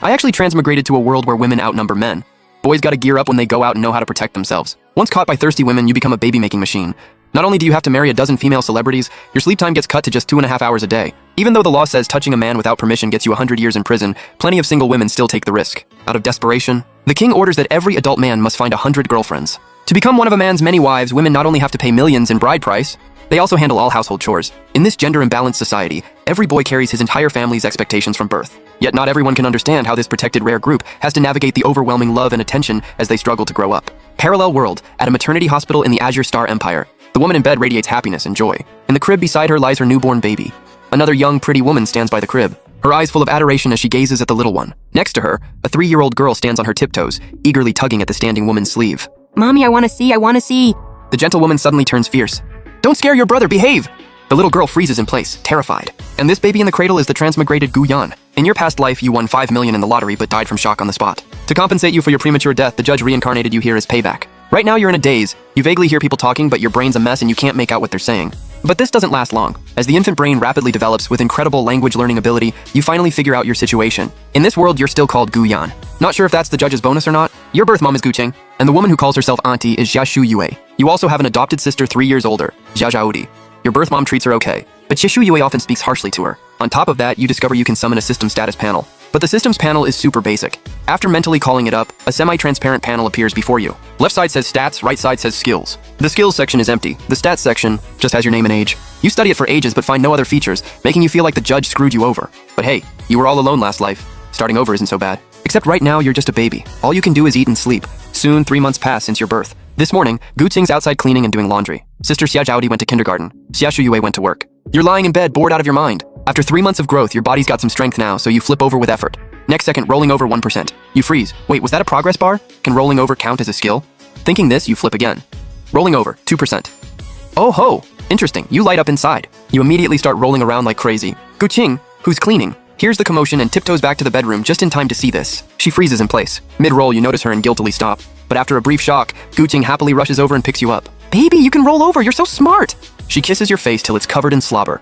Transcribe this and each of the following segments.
I actually transmigrated to a world where women outnumber men. Boys gotta gear up when they go out and know how to protect themselves. Once caught by thirsty women, you become a baby-making machine. Not only do you have to marry a dozen female celebrities, your sleep time gets cut to just 2.5 hours a day. Even though the law says touching a man without permission gets you 100 years in prison, plenty of single women still take the risk. Out of desperation, the king orders that every adult man must find 100 girlfriends. To become one of a man's many wives, women not only have to pay millions in bride price, they also handle all household chores. In this gender-imbalanced society, every boy carries his entire family's expectations from birth. Yet not everyone can understand how this protected rare group has to navigate the overwhelming love and attention as they struggle to grow up. Parallel world, at a maternity hospital in the Azure Star Empire. The woman in bed radiates happiness and joy. In the crib beside her lies her newborn baby. Another young, pretty woman stands by the crib, her eyes full of adoration as she gazes at the little one. Next to her, a 3-year-old girl stands on her tiptoes, eagerly tugging at the standing woman's sleeve. Mommy, I wanna see. The gentle woman suddenly turns fierce. Don't scare your brother, behave! The little girl freezes in place, terrified. And this baby in the cradle is the transmigrated Gu Yan. In your past life, you won 5 million in the lottery but died from shock on the spot. To compensate you for your premature death, the judge reincarnated you here as payback. Right now you're in a daze. You vaguely hear people talking, but your brain's a mess and you can't make out what they're saying. But this doesn't last long. As the infant brain rapidly develops with incredible language learning ability, you finally figure out your situation. In this world, you're still called Gu Yan. Not sure if that's the judge's bonus or not. Your birth mom is Gu Qing, and the woman who calls herself auntie is Xia Shu Yue. You also have an adopted sister 3 years older, Xia Zhaodi. Your birth mom treats her okay, but Xia Shu Yue often speaks harshly to her. On top of that, you discover you can summon a system status panel. But the systems panel is super basic. After mentally calling it up, a semi-transparent panel appears before you. Left side says stats, right side says skills. The skills section is empty. The stats section just has your name and age. You study it for ages but find no other features, making you feel like the judge screwed you over. But hey, you were all alone last life. Starting over isn't so bad. Except right now, you're just a baby. All you can do is eat and sleep. Soon, 3 months pass since your birth. This morning, Gu Qing's outside cleaning and doing laundry. Sister Xia Zhaodi went to kindergarten. Xia Shu Yue went to work. You're lying in bed, bored out of your mind. After 3 months of growth, your body's got some strength now, so you flip over with effort. Next second, rolling over 1%. You freeze. Wait, was that a progress bar? Can rolling over count as a skill? Thinking this, you flip again. Rolling over, 2%. Oh ho! Interesting, you light up inside. You immediately start rolling around like crazy. Gu Qing, who's cleaning, hears the commotion and tiptoes back to the bedroom just in time to see this. She freezes in place. Mid-roll, you notice her and guiltily stop. But after a brief shock, Gu Qing happily rushes over and picks you up. Baby, you can roll over, you're so smart! She kisses your face till it's covered in slobber.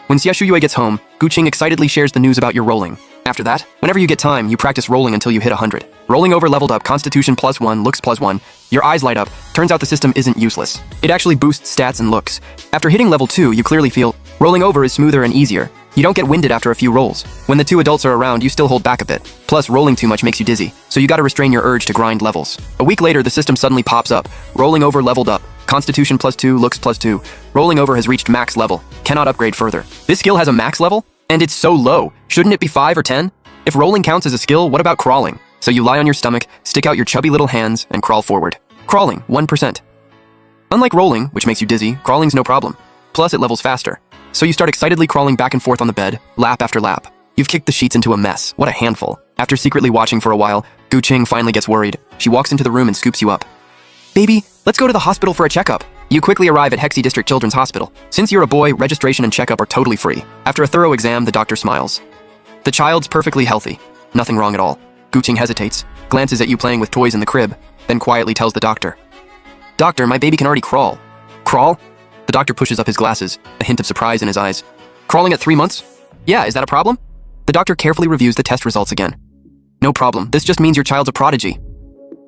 When Xia Shu Yue gets home, Gu Qing excitedly shares the news about your rolling. After that, whenever you get time, you practice rolling until you hit 100. Rolling over leveled up, Constitution +1, looks +1. Your eyes light up. Turns out the system isn't useless. It actually boosts stats and looks. After hitting level 2, you clearly feel rolling over is smoother and easier. You don't get winded after a few rolls. When the 2 adults are around, you still hold back a bit. Plus, rolling too much makes you dizzy, so you gotta restrain your urge to grind levels. A week later, the system suddenly pops up. Rolling over leveled up. Constitution +2, looks +2. Rolling over has reached max level. Cannot upgrade further. This skill has a max level? And it's so low. Shouldn't it be 5 or 10? If rolling counts as a skill, what about crawling? So you lie on your stomach, stick out your chubby little hands, and crawl forward. Crawling, 1%. Unlike rolling, which makes you dizzy, crawling's no problem. Plus, it levels faster. So you start excitedly crawling back and forth on the bed, lap after lap. You've kicked the sheets into a mess. What a handful. After secretly watching for a while, Gu Qing finally gets worried. She walks into the room and scoops you up. Baby, let's go to the hospital for a checkup. You quickly arrive at Hexi District Children's Hospital. Since you're a boy, registration and checkup are totally free. After a thorough exam, the doctor smiles. The child's perfectly healthy. Nothing wrong at all. Gu Qing hesitates, glances at you playing with toys in the crib, then quietly tells the doctor. Doctor, my baby can already crawl. Crawl? The doctor pushes up his glasses, a hint of surprise in his eyes. Crawling at 3 months? Yeah, is that a problem? The doctor carefully reviews the test results again. No problem, this just means your child's a prodigy.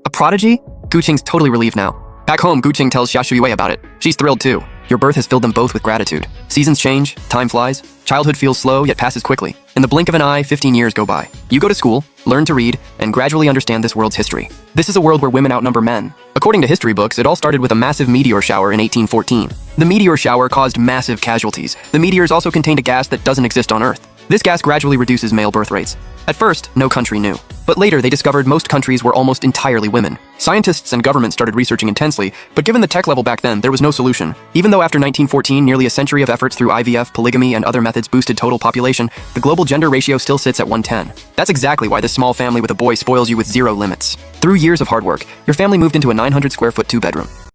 A prodigy? Gu Qing's totally relieved now. Back home, Gu Qing tells Xia Shu Yue about it. She's thrilled too. Your birth has filled them both with gratitude. Seasons change, time flies, childhood feels slow yet passes quickly. In the blink of an eye, 15 years go by. You go to school, learn to read, and gradually understand this world's history. This is a world where women outnumber men. According to history books, it all started with a massive meteor shower in 1814. The meteor shower caused massive casualties. The meteors also contained a gas that doesn't exist on Earth. This gas gradually reduces male birth rates. At first, no country knew. But later, they discovered most countries were almost entirely women. Scientists and governments started researching intensely, but given the tech level back then, there was no solution. Even though after 1914, nearly a century of efforts through IVF, polygamy, and other methods boosted total population, the global gender ratio still sits at 1:10. That's exactly why this small family with a boy spoils you with zero limits. Through years of hard work, your family moved into a 900 square foot 2-bedroom.